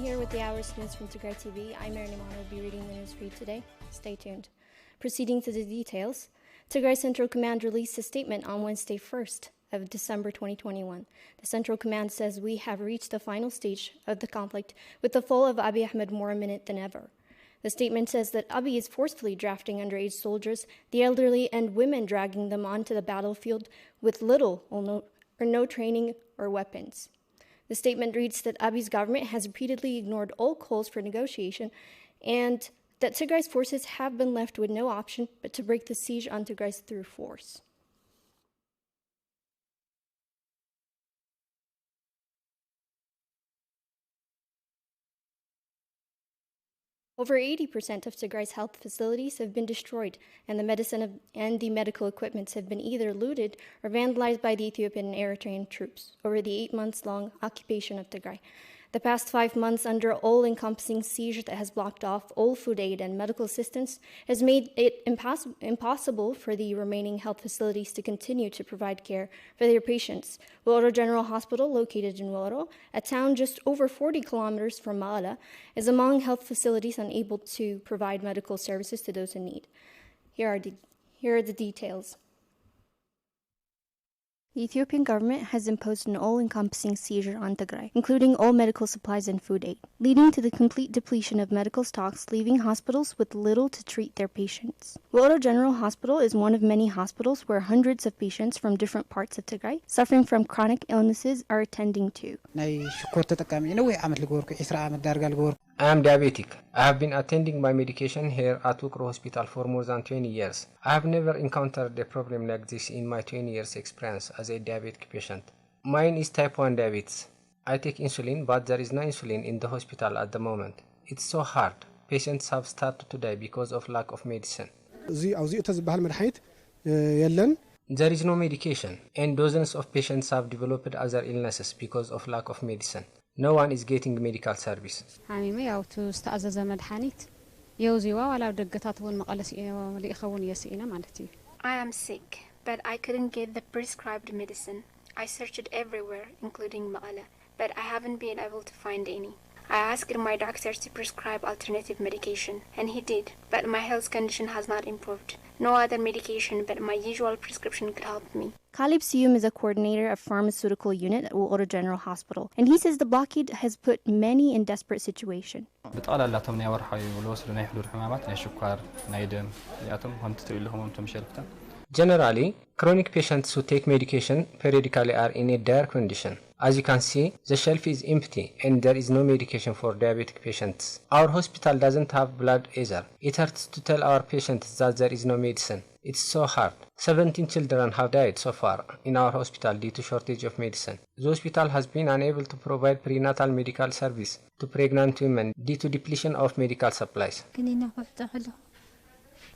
here with the hour's news from Tigray TV. I'm Mary Nimano, will be reading the news for you today. Stay tuned. Proceeding to the details, Tigray Central Command released a statement on Wednesday 1st of December 2021. The Central Command says we have reached the final stage of the conflict with the fall of Abiy Ahmed more imminent than ever. The statement says that Abiy is forcefully drafting underage soldiers, the elderly and women, dragging them onto the battlefield with little or no training or weapons. The statement reads that Abiy's government has repeatedly ignored all calls for negotiation and that Tigray's forces have been left with no option but to break the siege on Tigray through force. Over 80% of Tigray's health facilities have been destroyed, and the medicine and the medical equipment have been either looted or vandalized by the Ethiopian and Eritrean troops over the 8 months-long occupation of Tigray. The past 5 months under all-encompassing siege that has blocked off all food aid and medical assistance has made it impossible for the remaining health facilities to continue to provide care for their patients. Wooro General Hospital, located in Wooro, a town just over 40 kilometers from Ma'ala, is among health facilities unable to provide medical services to those in need. Here are the details. The Ethiopian government has imposed an all-encompassing seizure on Tigray, including all medical supplies and food aid, leading to the complete depletion of medical stocks, leaving hospitals with little to treat their patients. Wooro General Hospital is one of many hospitals where hundreds of patients from different parts of Tigray suffering from chronic illnesses are attending to. I am diabetic. I have been attending my medication here at Wooro Hospital for more than 20 years. I have never encountered a problem like this in my 20 years experience as a diabetic patient. Mine is type 1 diabetes. I take insulin, but there is no insulin in the hospital at the moment. It's so hard. Patients have started to die because of lack of medicine. There is no medication, and dozens of patients have developed other illnesses because of lack of medicine. No one is getting medical service. I am sick, but I couldn't get the prescribed medicine. I searched everywhere, including Ma'ala, but I haven't been able to find any. I asked my doctor to prescribe alternative medication, and he did, but my health condition has not improved. No other medication but my usual prescription could help me. Khalib Siyum is a coordinator of pharmaceutical unit at Wooro General Hospital, and he says the blockade has put many in desperate situation. Generally, chronic patients who take medication periodically are in a dire condition. As you can see, the shelf is empty and there is no medication for diabetic patients. Our hospital doesn't have blood either. It hurts to tell our patients that there is no medicine. It's so hard. 17 children have died so far in our hospital due to shortage of medicine. The hospital has been unable to provide prenatal medical service to pregnant women due to depletion of medical supplies.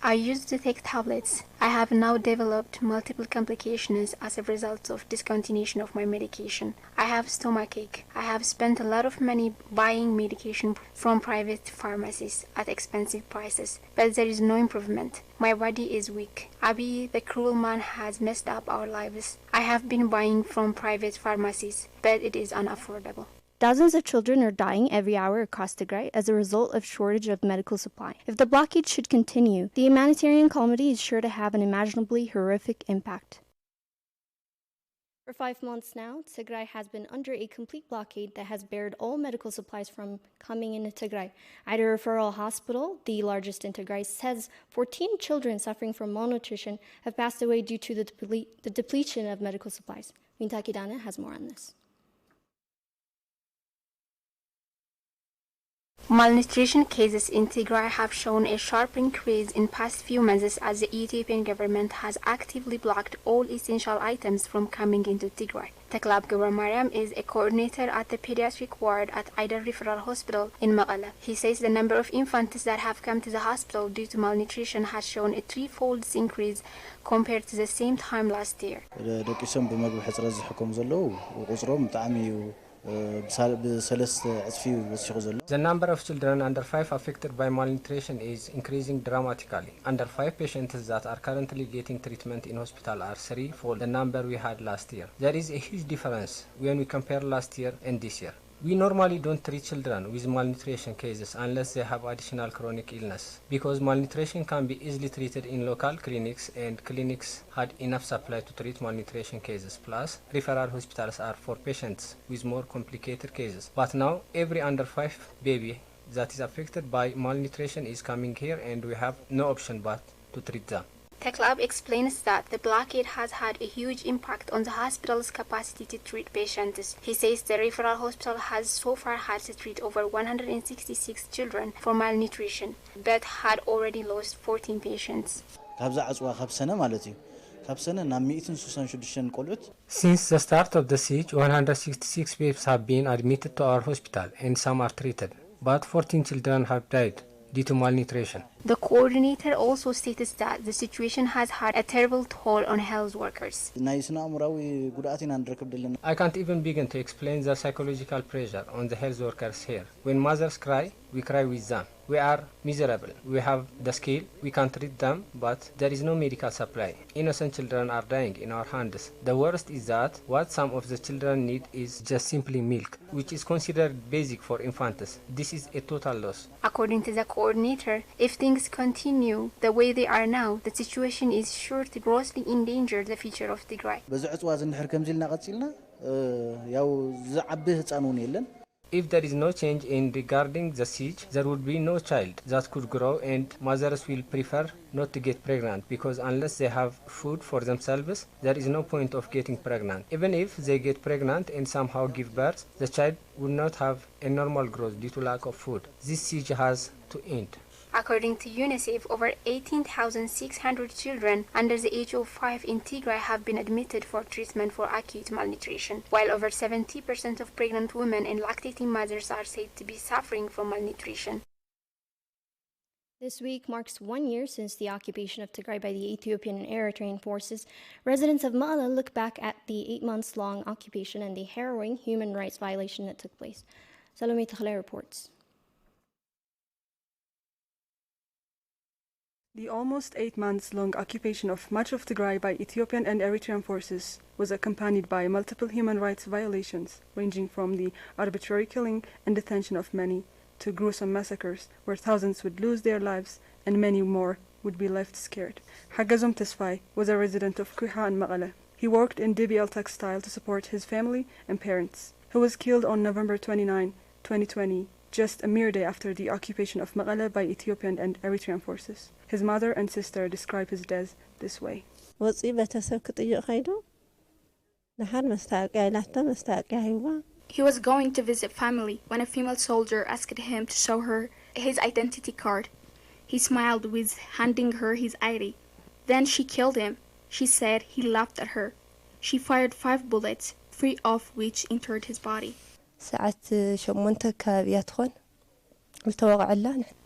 I used to take tablets. I have now developed multiple complications as a result of discontinuation of my medication. I have stomachache. I have spent a lot of money buying medication from private pharmacies at expensive prices, but there is no improvement. My body is weak. Abiy, the cruel man, has messed up our lives. I have been buying from private pharmacies, but it is unaffordable. Dozens of children are dying every hour across Tigray as a result of shortage of medical supply. If the blockade should continue, the humanitarian calamity is sure to have an imaginably horrific impact. For 5 months now, Tigray has been under a complete blockade that has barred all medical supplies from coming into Tigray. Ida Referral Hospital, the largest in Tigray, says 14 children suffering from malnutrition have passed away due to the depletion of medical supplies. Mintaki Dana has more on this. Malnutrition cases in Tigray have shown a sharp increase in past few months as the Ethiopian government has actively blocked all essential items from coming into Tigray. Teklab Gabramariam is a coordinator at the pediatric ward at Ida Referral Hospital in Ma'ala. He says the number of infants that have come to the hospital due to malnutrition has shown a threefold increase compared to the same time last year. The number of children under 5 affected by malnutrition is increasing dramatically. Under 5 patients that are currently getting treatment in hospital are 3-fold the number we had last year. There is a huge difference when we compare last year and this year. We normally don't treat children with malnutrition cases unless they have additional chronic illness, because malnutrition can be easily treated in local clinics, and clinics had enough supply to treat malnutrition cases. Plus, referral hospitals are for patients with more complicated cases. But now, every under 5 baby that is affected by malnutrition is coming here, and we have no option but to treat them. Teklab explains that the blockade has had a huge impact on the hospital's capacity to treat patients. He says the referral hospital has so far had to treat over 166 children for malnutrition, but had already lost 14 patients. Since the start of the siege, 166 babies have been admitted to our hospital, and some are treated, but 14 children have died due to malnutrition. The coordinator also stated that the situation has had a terrible toll on health workers. I can't even begin to explain the psychological pressure on the health workers here. When mothers cry, we cry with them. We are miserable. We have the skill, we can treat them, but there is no medical supply. Innocent children are dying in our hands. The worst is that what some of the children need is just simply milk, which is considered basic for infants. This is a total loss. According to the coordinator, if things continue the way they are now, the situation is sure to grossly endanger the future of Tigray. If there is no change in regarding the siege, there would be no child that could grow, and mothers will prefer not to get pregnant, because unless they have food for themselves, there is no point of getting pregnant. Even if they get pregnant and somehow give birth, the child will not have a normal growth due to lack of food. This siege has to end. According to UNICEF, over 18,600 children under the age of 5 in Tigray have been admitted for treatment for acute malnutrition, while over 70% of pregnant women and lactating mothers are said to be suffering from malnutrition. This week marks 1 year since the occupation of Tigray by the Ethiopian and Eritrean forces. Residents of Ma'ala look back at the 8 months long occupation and the harrowing human rights violation that took place. Salome Takhle reports. The almost 8 months long occupation of much of Tigray by Ethiopian and Eritrean forces was accompanied by multiple human rights violations, ranging from the arbitrary killing and detention of many to gruesome massacres where thousands would lose their lives and many more would be left scared. Hagazom Tesfai was a resident of Kuha and Ma'ala. He worked in DBL Textile to support his family and parents. He was killed on November 29, 2020, just a mere day after the occupation of Ma'ala by Ethiopian and Eritrean forces. His mother and sister describe his death this way. He was going to visit family when a female soldier asked him to show her his identity card. He smiled with handing her his ID. Then she killed him. She said he laughed at her. She fired 5 bullets, 3 of which entered his body.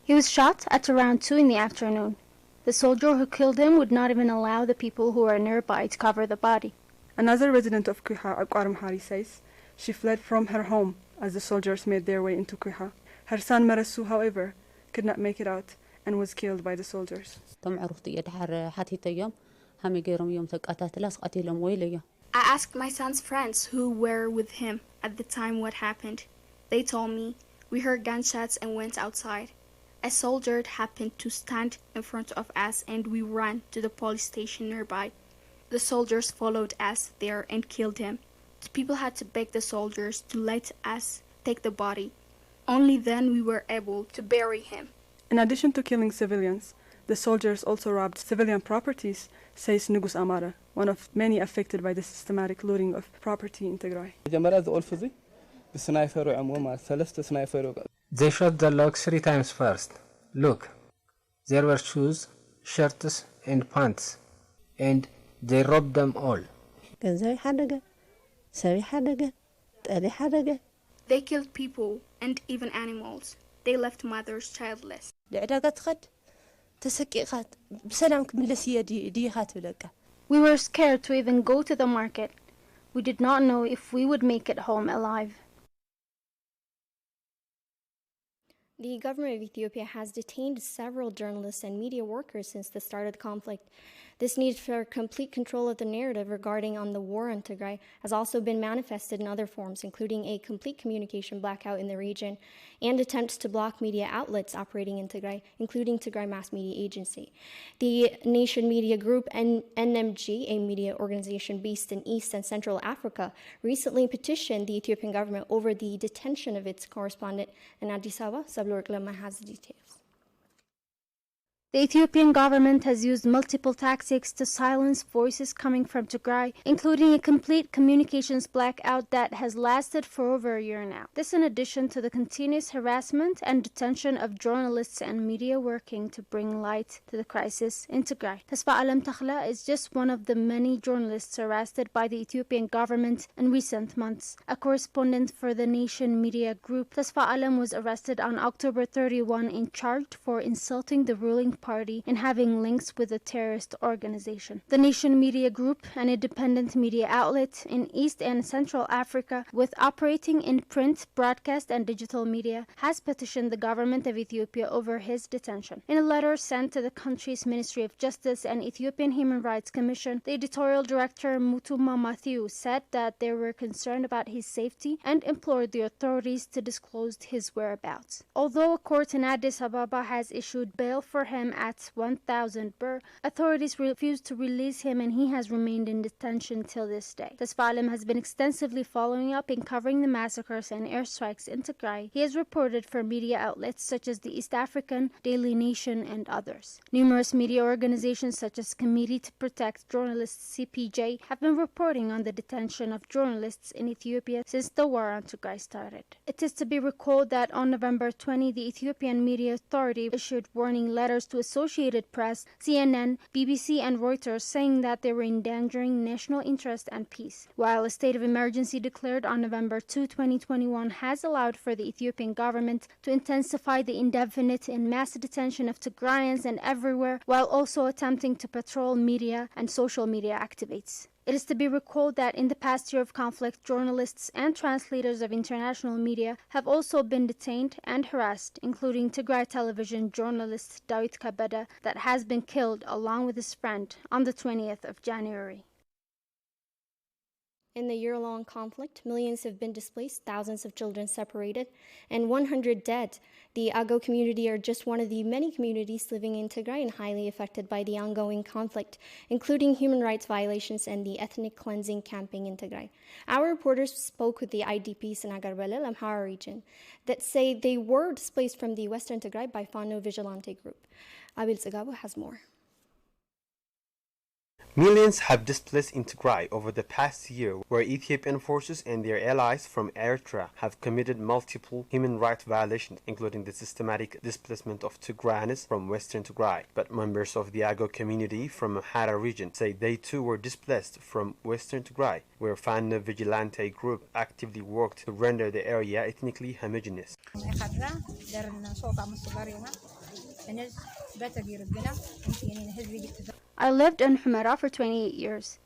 He was shot at around 2 in the afternoon. The soldier who killed him would not even allow the people who were nearby to cover the body. Another resident of Kuha, Akwaram Hari, says she fled from her home as the soldiers made their way into Kuha. Her son Marasu, however, could not make it out and was killed by the soldiers. I asked my son's friends who were with him at the time what happened. They told me, we heard gunshots and went outside. A soldier happened to stand in front of us and we ran to the police station nearby. The soldiers followed us there and killed him. The people had to beg the soldiers to let us take the body. Only then we were able to bury him. In addition to killing civilians, the soldiers also robbed civilian properties, says Nugus Amara, one of many affected by the systematic looting of property in Tigray. They shot the logs 3 times first. Look, there were shoes, shirts, and pants, and they robbed them all. They killed people and even animals. They left mothers childless. We were scared to even go to the market. We did not know if we would make it home alive. The government of Ethiopia has detained several journalists and media workers since the start of the conflict. This need for complete control of the narrative regarding on the war on Tigray has also been manifested in other forms, including a complete communication blackout in the region and attempts to block media outlets operating in Tigray, including Tigray Mass Media Agency. The Nation Media Group, NMG, a media organization based in East and Central Africa, recently petitioned the Ethiopian government over the detention of its correspondent in Addis Ababa. Sablork Lama has the details. The Ethiopian government has used multiple tactics to silence voices coming from Tigray, including a complete communications blackout that has lasted for over a year now. This in addition to the continuous harassment and detention of journalists and media working to bring light to the crisis in Tigray. Tasfa Alam Takhla is just one of the many journalists arrested by the Ethiopian government in recent months. A correspondent for the Nation Media Group, Tasfa Alam was arrested on October 31 and charged for insulting the ruling party and having links with a terrorist organization. The Nation Media Group, an independent media outlet in East and Central Africa with operating in print, broadcast, and digital media, has petitioned the government of Ethiopia over his detention. In a letter sent to the country's Ministry of Justice and Ethiopian Human Rights Commission, the editorial director Mutuma Matthew said that they were concerned about his safety and implored the authorities to disclose his whereabouts. Although a court in Addis Ababa has issued bail for him at 1,000 birr, authorities refused to release him and he has remained in detention till this day. Tasfa Alam has been extensively following up and covering the massacres and airstrikes in Tigray. He has reported for media outlets such as the East African, Daily Nation, and others. Numerous media organizations such as Committee to Protect Journalists CPJ have been reporting on the detention of journalists in Ethiopia since the war on Tigray started. It is to be recalled that on November 20, the Ethiopian Media Authority issued warning letters to Associated Press, CNN, BBC, and Reuters saying that they were endangering national interest and peace. While a state of emergency declared on November 2, 2021 has allowed for the Ethiopian government to intensify the indefinite and mass detention of Tigrayans and everywhere, while also attempting to patrol media and social media activates. It is to be recalled that in the past year of conflict, journalists and translators of international media have also been detained and harassed, including Tigray television journalist Dawit Kabada that has been killed along with his friend on the 20th of January. In the year-long conflict, millions have been displaced, thousands of children separated, and 100 dead. The Ago community are just one of the many communities living in Tigray and highly affected by the ongoing conflict, including human rights violations and the ethnic cleansing campaign in Tigray. Our reporters spoke with the IDPs in Agarbala, Amhara region, that say they were displaced from the Western Tigray by Fano Vigilante Group. Abiyi-Adi has more. Millions have displaced in Tigray over the past year, where Ethiopian forces and their allies from Eritrea have committed multiple human rights violations, including the systematic displacement of Tigrayans from Western Tigray. But members of the Ago community from Amhara region say they too were displaced from Western Tigray, where Fano Vigilante Group actively worked to render the area ethnically homogeneous. I lived in Humera for 28 years.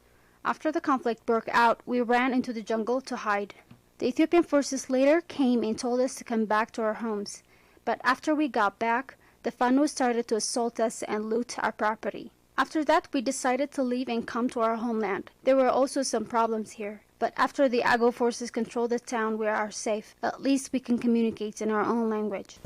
After the conflict broke out, we ran into the jungle to hide. The Ethiopian forces later came and told us to come back to our homes. But after we got back, the Fano started to assault us and loot our property. After that, we decided to leave and come to our homeland. There were also some problems here. But after the Ago forces control the town, we are safe. At least we can communicate in our own language.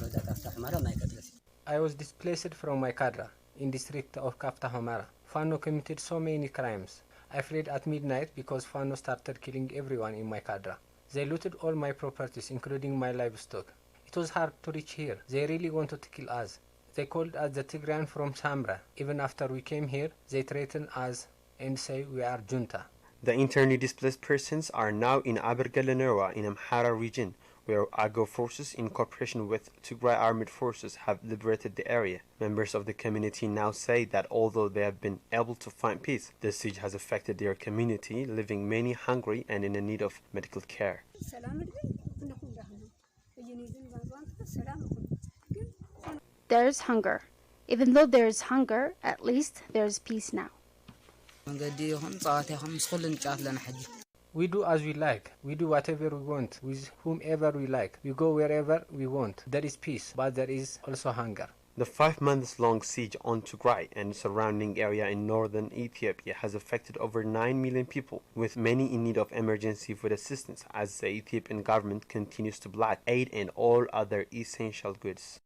I was displaced from my Kadra, in district of Kafta Humera. Fano committed so many crimes. I fled at midnight because Fano started killing everyone in my Kadra. They looted all my properties, including my livestock. It was hard to reach here. They really wanted to kill us. They called us the Tigrayan from Samra. Even after we came here, they threatened us and say we are junta. The internally displaced persons are now in Abergele in Amhara region, where Ago forces in cooperation with Tigray armed forces have liberated the area. Members of the community now say that although they have been able to find peace, the siege has affected their community, leaving many hungry and in need of medical care. There is hunger. Even though there is hunger, at least there is peace now. We do as we like. We do whatever we want with whomever we like. We go wherever we want. There is peace, but there is also hunger. The 5-month-long siege on Tigray and surrounding area in northern Ethiopia has affected over 9 million people, with many in need of emergency food assistance as the Ethiopian government continues to block aid and all other essential goods.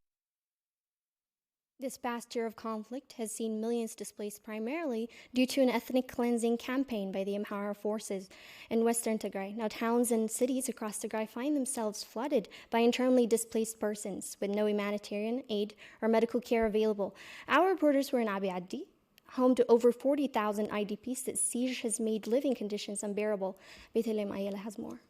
This past year of conflict has seen millions displaced primarily due to an ethnic cleansing campaign by the Amhara forces in western Tigray. Now, towns and cities across Tigray find themselves flooded by internally displaced persons with no humanitarian aid or medical care available. Our reporters were in Abiyi-Adi, home to over 40,000 IDPs that siege has made living conditions unbearable. Bethlehem Ayala has more.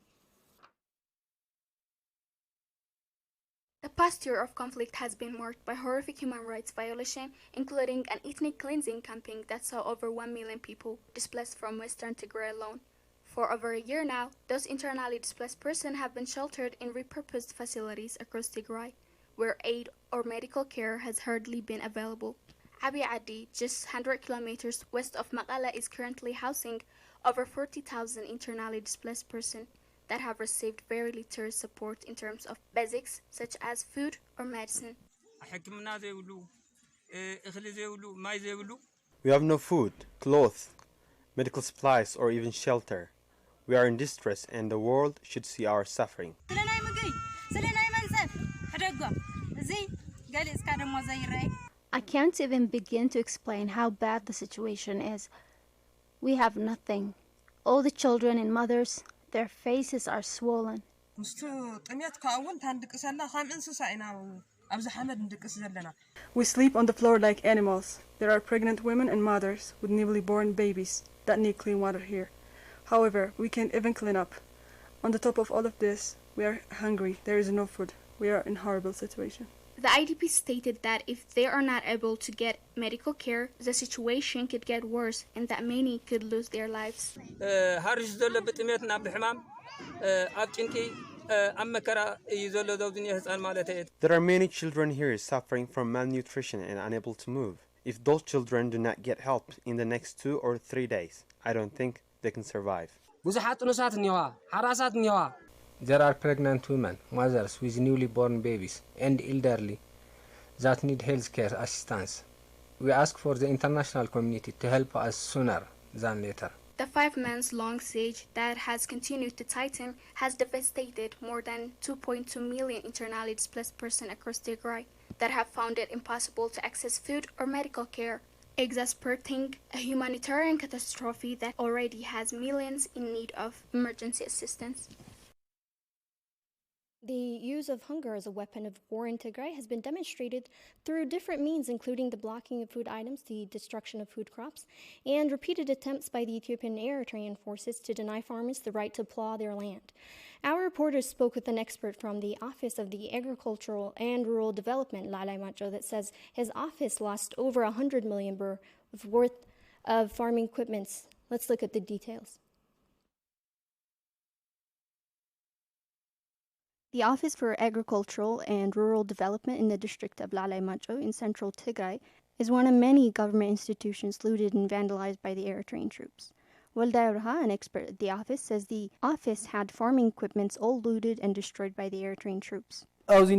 The past year of conflict has been marked by horrific human rights violation, including an ethnic cleansing campaign that saw over 1 million people displaced from western Tigray alone. For over a year now, those internally displaced persons have been sheltered in repurposed facilities across Tigray, where aid or medical care has hardly been available. Abiyi-Adi, just 100 kilometers west of Maqala, is currently housing over 40,000 internally displaced persons that have received very little support in terms of basics such as food or medicine. We have no food, clothes, medical supplies, or even shelter. We are in distress and the world should see our suffering. I can't even begin to explain how bad the situation is. We have nothing. All the children and mothers, their faces are swollen. We sleep on the floor like animals. There are pregnant women and mothers with newly born babies that need clean water here. However, we can't even clean up. On the top of all of this, we are hungry. There is no food. We are in a horrible situation. The IDPs stated that if they are not able to get medical care, the situation could get worse and that many could lose their lives. There are many children here suffering from malnutrition and unable to move. If those children do not get help in the next 2 or 3 days, I don't think they can survive. There are pregnant women, mothers with newly born babies, and elderly that need healthcare assistance. We ask for the international community to help us sooner than later. The 5-month-long siege that has continued to tighten has devastated more than 2.2 million internally displaced persons across Tigray that have found it impossible to access food or medical care, exacerbating a humanitarian catastrophe that already has millions in need of emergency assistance. The use of hunger as a weapon of war in Tigray has been demonstrated through different means, including the blocking of food items, the destruction of food crops, and repeated attempts by the Ethiopian and Eritrean forces to deny farmers the right to plow their land. Our reporters spoke with an expert from the Office of the Agricultural and Rural Development, Lalai Macho, that says his office lost over 100 million birr worth of farming equipments. Let's look at the details. The Office for Agricultural and Rural Development in the district of Lalai Macho in central Tigray is one of many government institutions looted and vandalized by the Eritrean troops. Walday Urha, an expert at the office, says the office had farming equipments all looted and destroyed by the Eritrean troops. This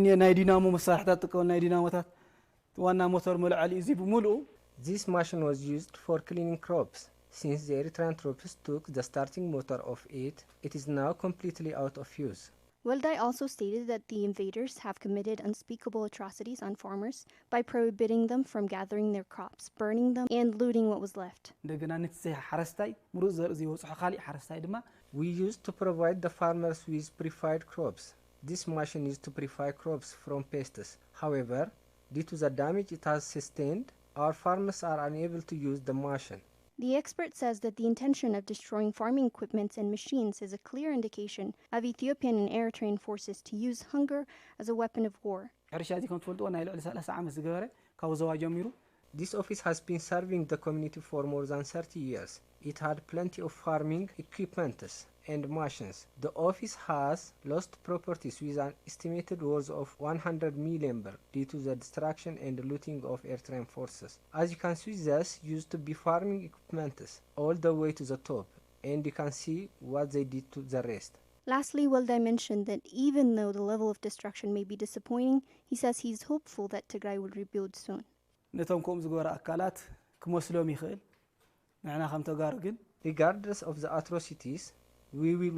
machine was used for cleaning crops. Since the Eritrean troops took the starting motor of it is now completely out of use. Walday also stated that the invaders have committed unspeakable atrocities on farmers by prohibiting them from gathering their crops, burning them, and looting what was left. We used to provide the farmers with purified crops. This machine is to purify crops from pests. However, due to the damage it has sustained, our farmers are unable to use the machine. The expert says that the intention of destroying farming equipment and machines is a clear indication of Ethiopian and Eritrean forces to use hunger as a weapon of war. This office has been serving the community for more than 30 years. It had plenty of farming equipment and machines. The office has lost properties with an estimated worth of 100 million birr due to the destruction and looting of Eritrean forces. As you can see, this used to be farming equipment all the way to the top. and you can see what they did to the rest. Lastly, Wildai mentioned that even though the level of destruction may be disappointing, he says he's hopeful that Tigray will rebuild soon. ነቶም ከምኡ ዝገበሩ ኣካላት ክመስሎም ይኽእል ንሕና ከም ተጋሩ ግን Regardless of the atrocities, we will